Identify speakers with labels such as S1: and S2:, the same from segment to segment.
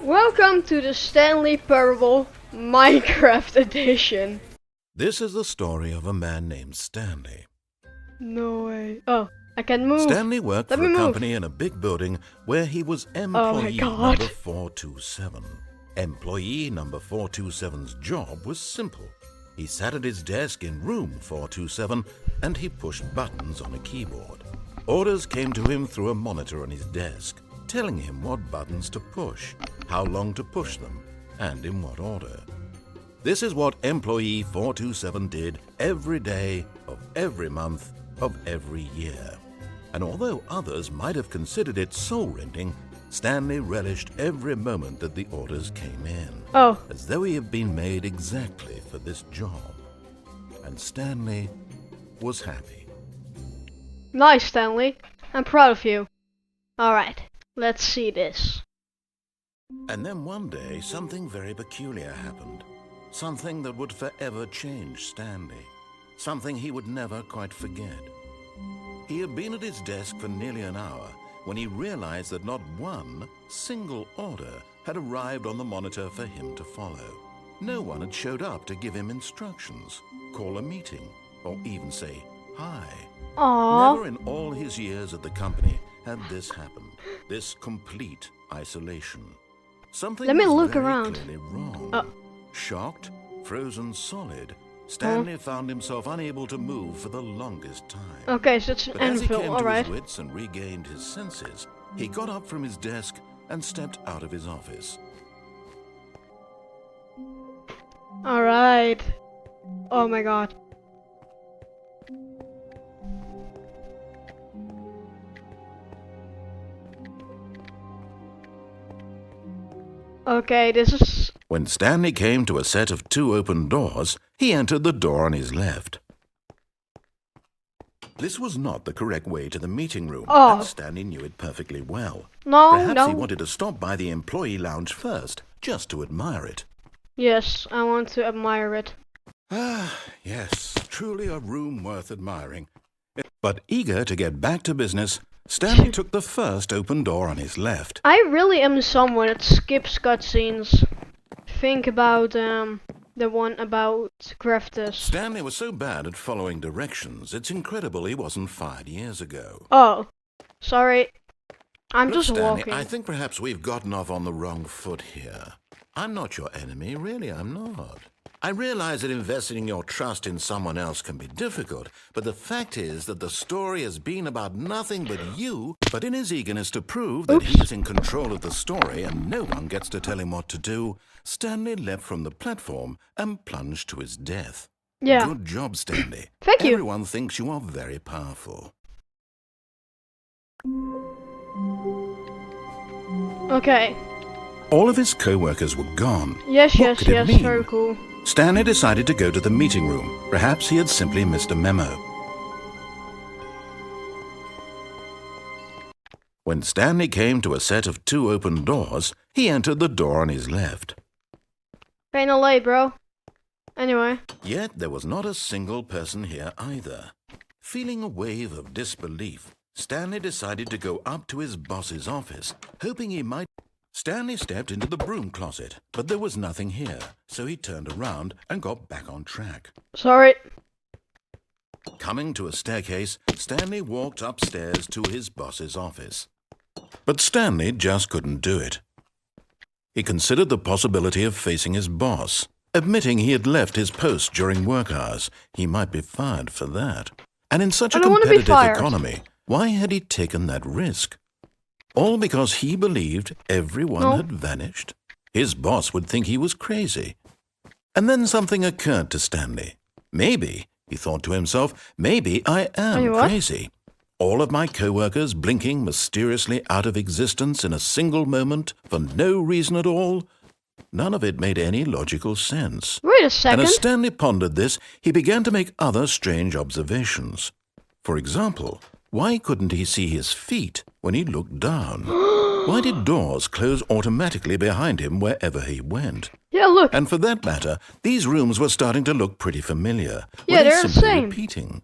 S1: Welcome to the Stanley Parable Minecraft edition.
S2: This is the story of a man named Stanley.
S1: No way. Oh, I can move.
S2: Stanley worked for a company in a big building where he was employee number 427. Employee number 427's job was simple. He sat at his desk in room 427 and he pushed buttons on a keyboard. Orders came to him through a monitor on his desk, telling him what buttons to push, how long to push them, and in what order. This is what employee 427 did every day of every month of every year. And although others might have considered it soul-rending, Stanley relished every moment that the orders came in, as though he had been made exactly for this job. And Stanley was happy.
S1: Nice, Stanley. I'm proud of you. Alright, let's see this.
S2: And then one day, something very peculiar happened. Something that would forever change Stanley. Something he would never quite forget. He had been at his desk for nearly an hour when he realized that not one single order had arrived on the monitor for him to follow. No one had showed up to give him instructions, call a meeting, or even say hi.
S1: Aww.
S2: Never in all his years at the company had this happened. This complete isolation. Something
S1: Let me
S2: was
S1: look
S2: very
S1: around.
S2: clearly wrong. Shocked, frozen solid, Stanley found himself unable to move for the longest time.
S1: Okay, so it's an
S2: But as he
S1: anvil,
S2: came to
S1: alright.
S2: his wits and regained his senses, he got up from his desk and stepped out of his office.
S1: Alright. Oh my god. Okay, this is...
S2: When Stanley came to a set of two open doors, he entered the door on his left. This was not the correct way to the meeting room, and Stanley knew it perfectly well. Perhaps he wanted to stop by the employee lounge first, just to admire it.
S1: Yes, I want to admire it.
S2: Ah, yes, truly a room worth admiring. But eager to get back to business, Stanley took the first open door on his left.
S1: I really am someone that skips cutscenes. Think about the one about Craftus.
S2: Stanley was so bad at following directions, it's incredible he wasn't fired years ago.
S1: Oh, sorry. I'm
S2: Look,
S1: just
S2: Stanley,
S1: walking.
S2: I think perhaps we've gotten off on the wrong foot here. I'm not your enemy, really, I'm not. I realize that investing your trust in someone else can be difficult, but the fact is that the story has been about nothing but you. But in his eagerness to prove that he is in control of the story and no one gets to tell him what to do, Stanley leapt from the platform and plunged to his death.
S1: Yeah.
S2: Good job, Stanley.
S1: Thank you.
S2: Everyone thinks you are very powerful.
S1: Okay.
S2: All of his co-workers were gone.
S1: Yes,
S2: What could it mean?
S1: very cool.
S2: Stanley decided to go to the meeting room. Perhaps he had simply missed a memo. When Stanley came to a set of two open doors, he entered the door on his left.
S1: Kinda late, bro. Anyway.
S2: Yet there was not a single person here either. Feeling a wave of disbelief, Stanley decided to go up to his boss's office, hoping he might... Stanley stepped into the broom closet, but there was nothing here, so he turned around and got back on track.
S1: Sorry.
S2: Coming to a staircase, Stanley walked upstairs to his boss's office. But Stanley just couldn't do it. He considered the possibility of facing his boss. Admitting he had left his post during work hours, he might be fired for that. And in such a competitive economy, why had he taken that risk? All because he believed everyone had vanished? His boss would think he was crazy. And then something occurred to Stanley. Maybe, he thought to himself, maybe I am crazy. All of my co-workers blinking mysteriously out of existence in a single moment for no reason at all? None of it made any logical sense.
S1: Wait a second.
S2: And as Stanley pondered this, he began to make other strange observations. For example, why couldn't he see his feet when he looked down? Why did doors close automatically behind him wherever he went?
S1: Yeah, look.
S2: And for that matter, these rooms were starting to look pretty familiar.
S1: Yeah, they're the same.
S2: Repeating.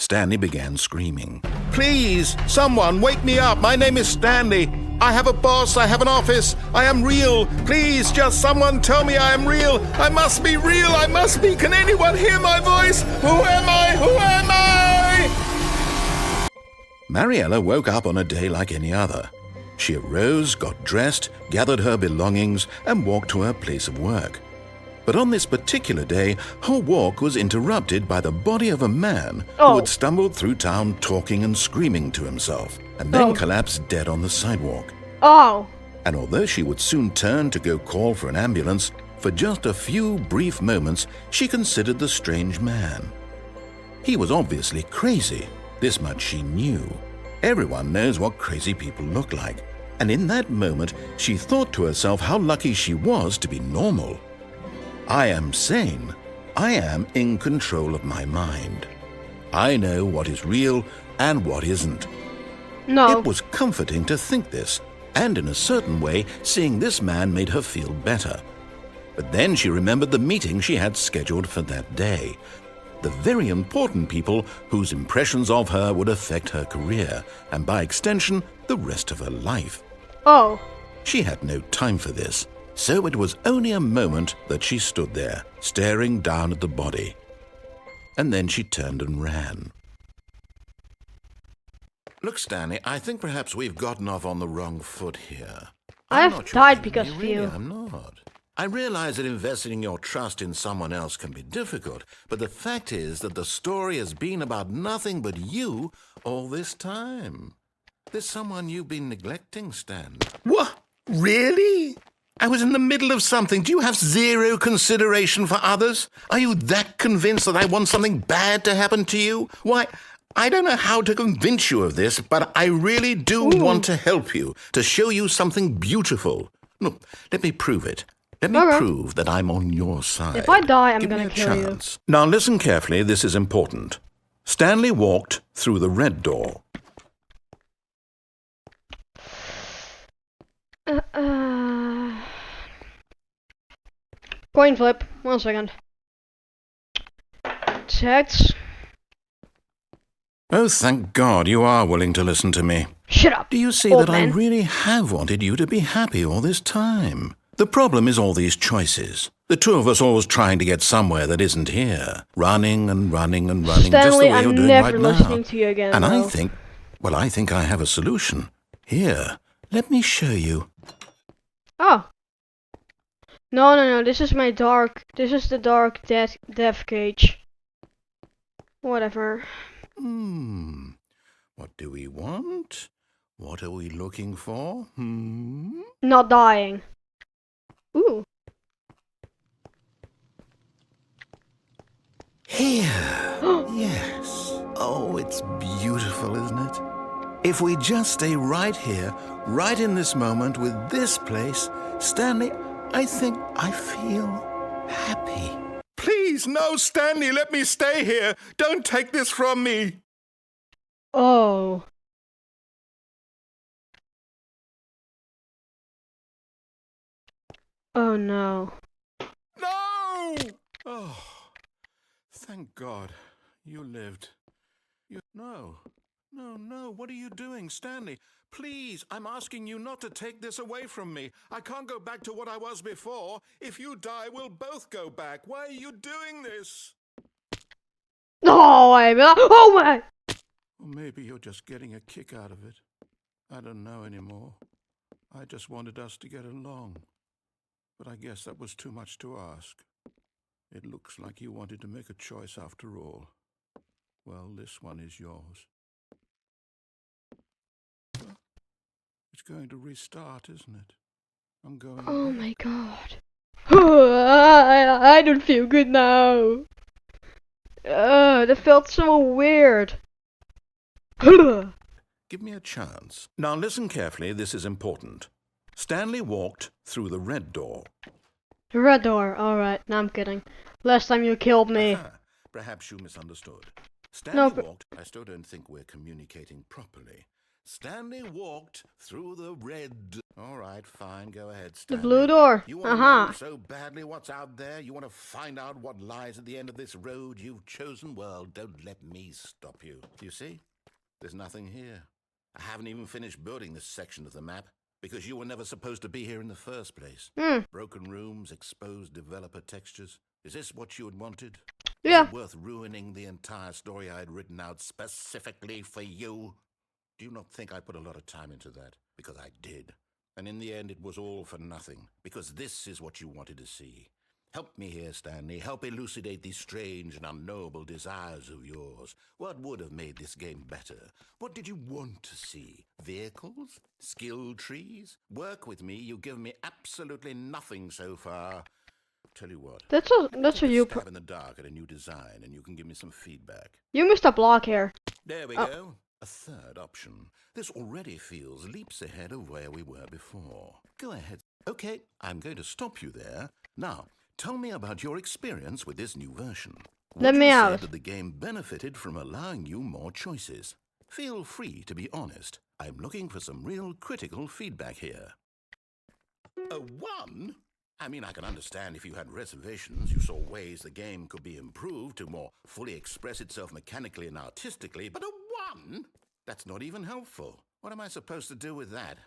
S2: Stanley began screaming. Please, someone, wake me up. My name is Stanley. I have a boss. I have an office. I am real. Please, just someone tell me I am real. I must be real. I must be. Can anyone hear my voice? Who am I? Who am I? Mariella woke up on a day like any other. She arose, got dressed, gathered her belongings, and walked to her place of work. But on this particular day, her walk was interrupted by the body of a man who had stumbled through town talking and screaming to himself, and then collapsed dead on the sidewalk. And although she would soon turn to go call for an ambulance, for just a few brief moments she considered the strange man. He was obviously crazy, this much she knew. Everyone knows what crazy people look like, and in that moment she thought to herself how lucky she was to be normal. I am sane. I am in control of my mind. I know what is real and what isn't. It was comforting to think this, and in a certain way, seeing this man made her feel better. But then she remembered the meeting she had scheduled for that day. The very important people whose impressions of her would affect her career, and by extension, the rest of her life. She had no time for this. So it was only a moment that she stood there, staring down at the body. And then she turned and ran. Look, Stanley, I think perhaps we've gotten off on the wrong foot here.
S1: I've died because of you.
S2: I'm not. I realize that investing your trust in someone else can be difficult, but the fact is that the story has been about nothing but you all this time. There's someone you've been neglecting, Stan. What? Really? I was in the middle of something. Do you have zero consideration for others? Are you that convinced that I want something bad to happen to you? Why, I don't know how to convince you of this, but I really do want to help you, to show you something beautiful. Look, let me prove it. Let me prove that I'm on your side.
S1: If I die, I'm going to kill you.
S2: Now listen carefully, this is important. Stanley walked through the red door.
S1: Coin flip. 1 second. Text.
S2: Oh, thank God you are willing to listen to me.
S1: Shut up.
S2: Do you see that I really have wanted you to be happy all this time? The problem is all these choices. The two of us always trying to get somewhere that isn't here. Running and running and running,
S1: Stanley,
S2: just the way
S1: I'm
S2: you're doing
S1: never
S2: right
S1: listening
S2: now.
S1: to you again,
S2: and
S1: though.
S2: I think I have a solution. Here, let me show you.
S1: No, this is my dark, this is the dark death cage. Whatever.
S2: What do we want? What are we looking for?
S1: Not dying. Ooh.
S2: Here. Yes. Oh, it's beautiful, isn't it? If we just stay right here, right in this moment with this place, Stanley, I think I feel happy. Please, no, Stanley, let me stay here. Don't take this from me.
S1: Oh. Oh no.
S2: No! Oh, thank God you lived. No, what are you doing, Stanley? Please, I'm asking you not to take this away from me. I can't go back to what I was before. If you die, we'll both go back. Why are you doing this?
S1: Oh my!
S2: Or maybe you're just getting a kick out of it. I don't know anymore. I just wanted us to get along. But I guess that was too much to ask. It looks like you wanted to make a choice after all. Well, this one is yours. It's going to restart, isn't it? I'm going...
S1: Oh my God. I don't feel good now. That felt so weird.
S2: Give me a chance. Now listen carefully, this is important. Stanley walked through the red door.
S1: The red door, alright, no, I'm kidding. Last time you killed me.
S2: Perhaps you misunderstood. Stanley walked... I still don't think we're communicating properly. Stanley walked through the red. All right, fine, go ahead,
S1: The
S2: Stanley.
S1: blue door.
S2: You want to know so badly what's out there? You want to find out what lies at the end of this road you've chosen? Well, don't let me stop you. You see? There's nothing here. I haven't even finished building this section of the map because you were never supposed to be here in the first place. Broken rooms, exposed developer textures. Is this what you had wanted?
S1: Yeah.
S2: Was it worth ruining the entire story I had written out specifically for you? Do you not think I put a lot of time into that? Because I did. And in the end, it was all for nothing. Because this is what you wanted to see. Help me here, Stanley. Help elucidate these strange and unknowable desires of yours. What would have made this game better? What did you want to see? Vehicles? Skill trees? Work with me. You've given me absolutely nothing so far. Tell you what.
S1: That's what you.
S2: Stab in the dark at a new design, and you can give me some feedback.
S1: You missed a block here.
S2: There we go. A third option. This already feels leaps ahead of where we were before. Go ahead. Okay, I'm going to stop you there. Now, tell me about your experience with this new version.
S1: Let me out.
S2: You said that the game benefited from allowing you more choices. Feel free to be honest. I'm looking for some real critical feedback here. A 1? I mean, I can understand if you had reservations, you saw ways the game could be improved to more fully express itself mechanically and artistically, but a 1? That's not even helpful. What am I supposed to do with that?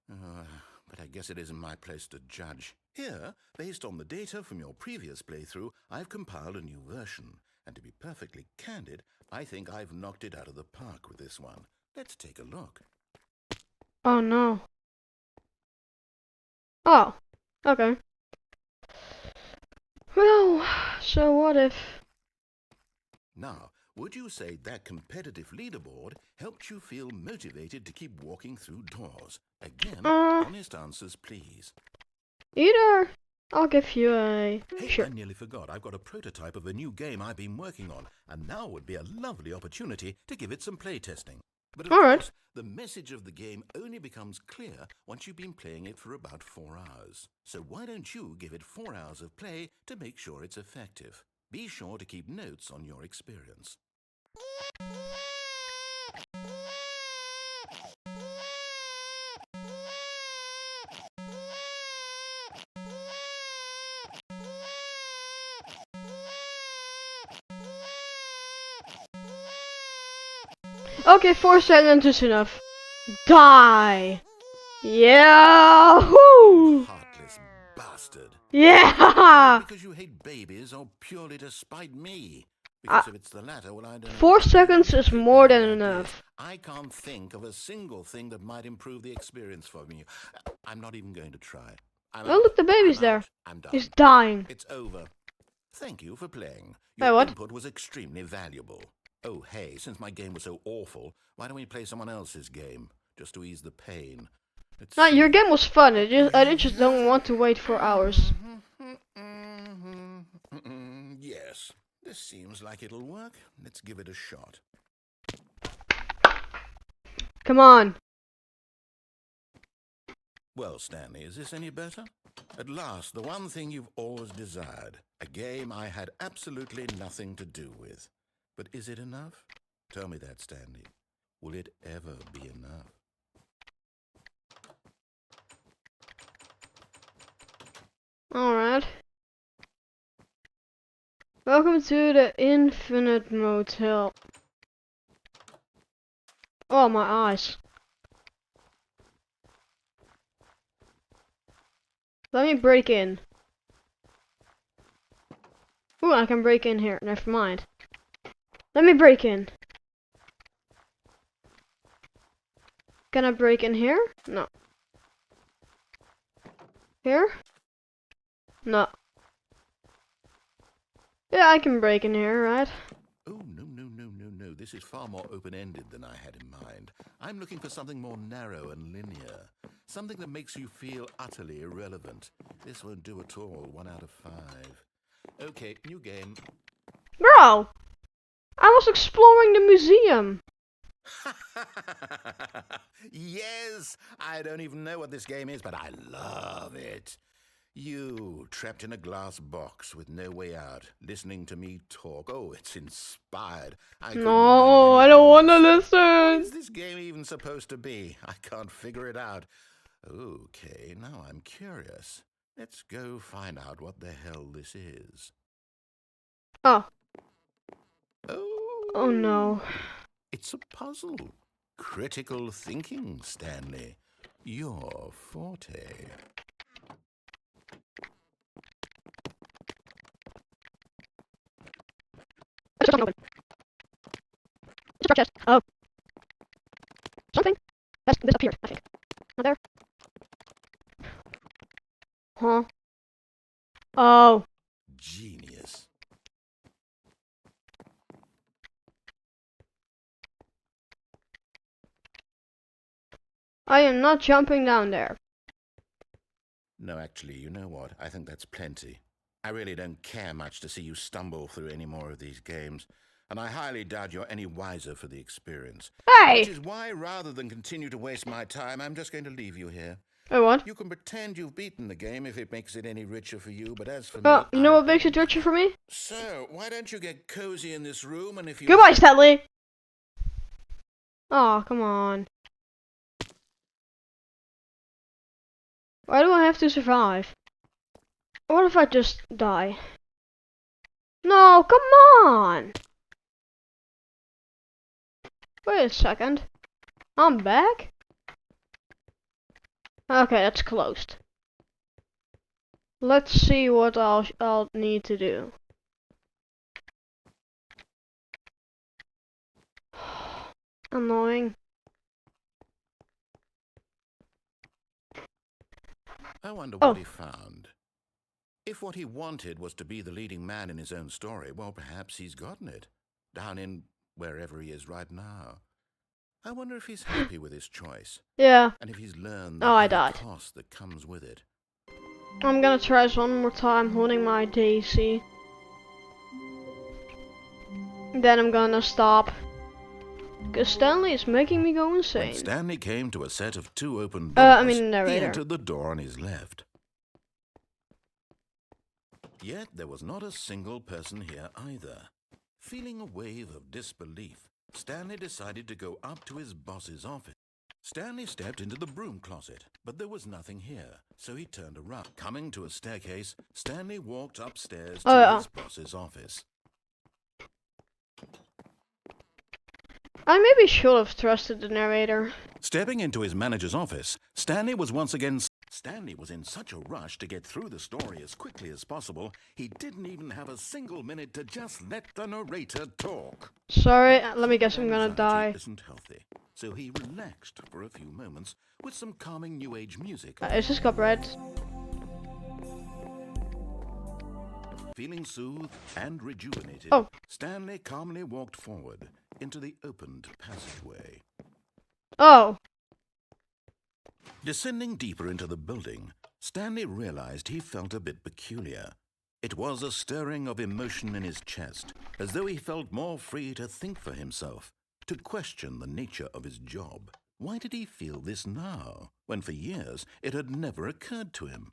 S2: But I guess it isn't my place to judge. Here, based on the data from your previous playthrough, I've compiled a new version. And to be perfectly candid, I think I've knocked it out of the park with this one. Let's take a look.
S1: Oh no. Oh, okay. Well, so what if...
S2: Now, would you say that competitive leaderboard helped you feel motivated to keep walking through doors? Again, honest answers, please.
S1: Either. I'll give you a...
S2: Hey,
S1: sure.
S2: I nearly forgot. I've got a prototype of a new game I've been working on, and now would be a lovely opportunity to give it some playtesting. But of course, the message of the game only becomes clear once you've been playing it for about 4 hours. So why don't you give it 4 hours of play to make sure it's effective? Be sure to keep notes on your experience.
S1: Okay, 4 seconds is enough. Die! Yeah! Woo!
S2: Heartless bastard.
S1: Yeah!
S2: Because you hate babies or purely to spite me? Because if it's the latter, well, I don't know.
S1: 4 seconds is more than enough.
S2: I can't think of a single thing that might improve the experience for me. I'm not even going to try.
S1: Oh, look, the baby's there.
S2: I'm done.
S1: He's dying.
S2: It's over. Thank you for playing.
S1: Hey,
S2: Your
S1: what?
S2: input was extremely valuable. Oh, hey, since my game was so awful, why don't we play someone else's game? Just to ease the pain.
S1: No, your game was fun. I just don't want to wait 4 hours.
S2: Yes, this seems like it'll work. Let's give it a shot.
S1: Come on.
S2: Well, Stanley, is this any better? At last, the one thing you've always desired. A game I had absolutely nothing to do with. But is it enough? Tell me that, Stanley. Will it ever be enough?
S1: Alright. Welcome to the Infinite Motel. Oh, my eyes. Let me break in. Ooh, I can break in here. Never mind. Let me break in. Can I break in here? No. Here? No. Yeah, I can break in here, right?
S2: Oh, no. This is far more open-ended than I had in mind. I'm looking for something more narrow and linear. Something that makes you feel utterly irrelevant. This won't do at all. 1 out of 5. Okay, new game.
S1: Bro! I was exploring the museum.
S2: Yes! I don't even know what this game is, but I love it. You, trapped in a glass box with no way out, listening to me talk. Oh, it's inspired.
S1: No, I don't want to listen.
S2: What is this game even even supposed to be? I can't figure it out. Okay, now I'm curious. Let's go find out what the hell this is.
S1: Oh.
S2: Oh.
S1: Oh no.
S2: It's a puzzle. Critical thinking, Stanley. Your forte.
S1: Oh. Something has disappeared, I think. Not there. Huh? Oh.
S2: Genius.
S1: I am not jumping down there.
S2: No, actually, you know what? I think that's plenty. I really don't care much to see you stumble through any more of these games, and I highly doubt you're any wiser for the experience.
S1: Hey!
S2: Which is why, rather than continue to waste my time, I'm just going to leave you here.
S1: Oh, what?
S2: You can pretend you've beaten the game if it makes it any richer for you, but as for
S1: Oh,
S2: me...
S1: you know what makes it richer for me?
S2: So, why don't you get cozy in this room, and if you...
S1: Goodbye, Stanley! Oh, come on. Why do I have to survive? What if I just die? No, come on! Wait a second. I'm back? Okay, that's closed. Let's see what I'll need to do. Annoying.
S2: I wonder
S1: Oh.
S2: what he found. If what he wanted was to be the leading man in his own story, well, perhaps he's gotten it. Down in wherever he is right now. I wonder if he's happy with his choice.
S1: Yeah.
S2: And if he's learned
S1: Oh, I
S2: the
S1: died.
S2: cost that comes with it.
S1: I'm gonna try this one more time, holding my Daisy. Then I'm gonna stop. Because Stanley is making me go insane.
S2: When Stanley came to a set of 2 open
S1: I
S2: doors,
S1: mean
S2: he
S1: narrator.
S2: entered the door on his left. Yet there was not a single person here either. Feeling a wave of disbelief, Stanley decided to go up to his boss's office. Stanley stepped into the broom closet, but there was nothing here, so he turned around. Coming to a staircase, Stanley walked upstairs to his boss's office.
S1: I maybe should have trusted the narrator.
S2: Stepping into his manager's office, Stanley was once again... Stanley was in such a rush to get through the story as quickly as possible, he didn't even have a single minute to just let the narrator talk.
S1: Sorry, let me guess, I'm gonna die.
S2: Isn't healthy, so he relaxed for a few moments with some calming new age music.
S1: Is this copyright?
S2: Feeling soothed and rejuvenated, Stanley calmly walked forward into the opened passageway.
S1: Oh.
S2: Descending deeper into the building, Stanley realized he felt a bit peculiar. It was a stirring of emotion in his chest, as though he felt more free to think for himself, to question the nature of his job. Why did he feel this now, when for years it had never occurred to him?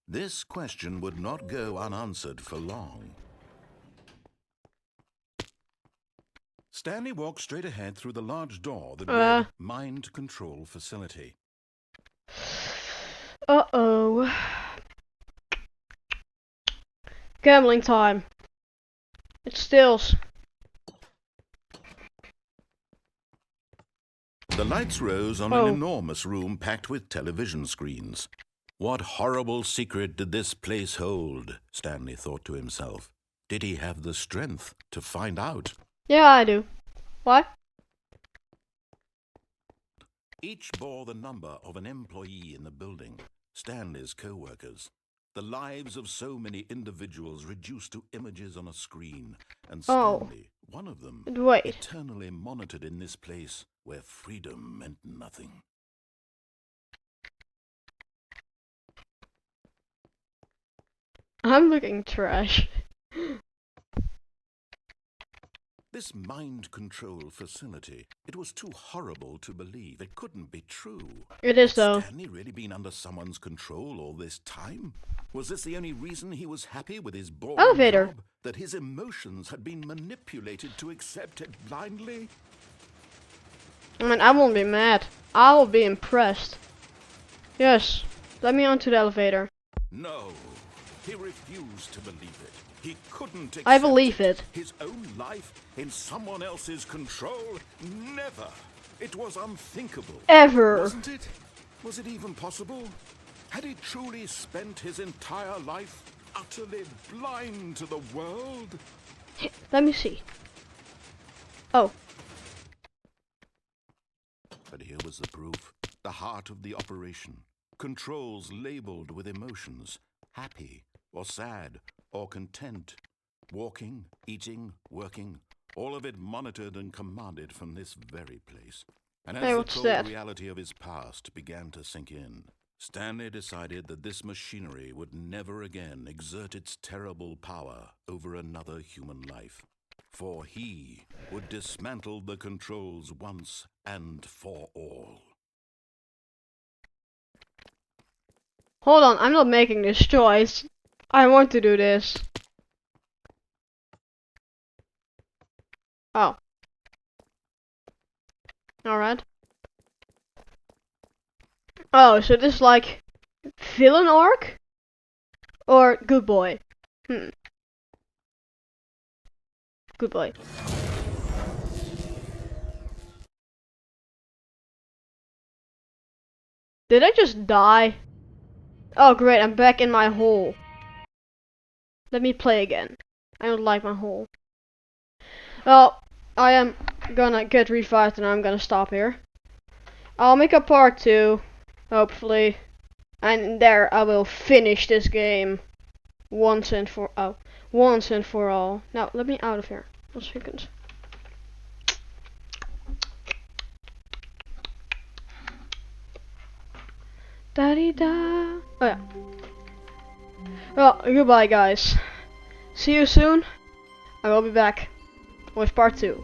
S2: This question would not go unanswered for long. Stanley walked straight ahead through the large door that read Mind Control Facility.
S1: Uh-oh. Gambling time. It stills.
S2: The lights rose on an enormous room packed with television screens. What horrible secret did this place hold? Stanley thought to himself. Did he have the strength to find out?
S1: Yeah, I do. What?
S2: Each bore the number of an employee in the building, Stanley's co-workers. The lives of so many individuals reduced to images on a screen, and Stanley, one of them, eternally monitored in this place where freedom meant nothing.
S1: I'm looking trash.
S2: This mind control facility, it was too horrible to believe. It couldn't be true.
S1: It is, though.
S2: Had Stanley really been under someone's control all this time? Was this the only reason he was happy with his boring job? That his emotions had been manipulated to accept it blindly?
S1: I mean, I won't be mad. I will be impressed. Yes, let me onto the elevator.
S2: No, he refused to believe it. He couldn't accept
S1: I believe it.
S2: His own life in someone else's control? Never. It was unthinkable.
S1: Ever.
S2: Wasn't it? Was it even possible? Had he truly spent his entire life utterly blind to the world?
S1: Let me see. Oh.
S2: But here was the proof. The heart of the operation. Controls labeled with emotions. Happy or sad or content. Walking, eating, working. All of it monitored and commanded from this very place. And as the cold reality of his past began to sink in, Stanley decided that this machinery would never again exert its terrible power over another human life. For he would dismantle the controls once and for all.
S1: Hold on, I'm not making this choice. I want to do this. Oh. Alright. Oh, so this is like villain arc? Or good boy? Good boy. Did I just die? Oh great, I'm back in my hole. Let me play again. I don't like my hole. Well, I am gonna get revived and I'm gonna stop here. I'll make a part 2, hopefully. And there I will finish this game once and for all. Now let me out of here. 1 second. Da-dee-da. Oh yeah. Well, goodbye guys. See you soon. I will be back with part 2.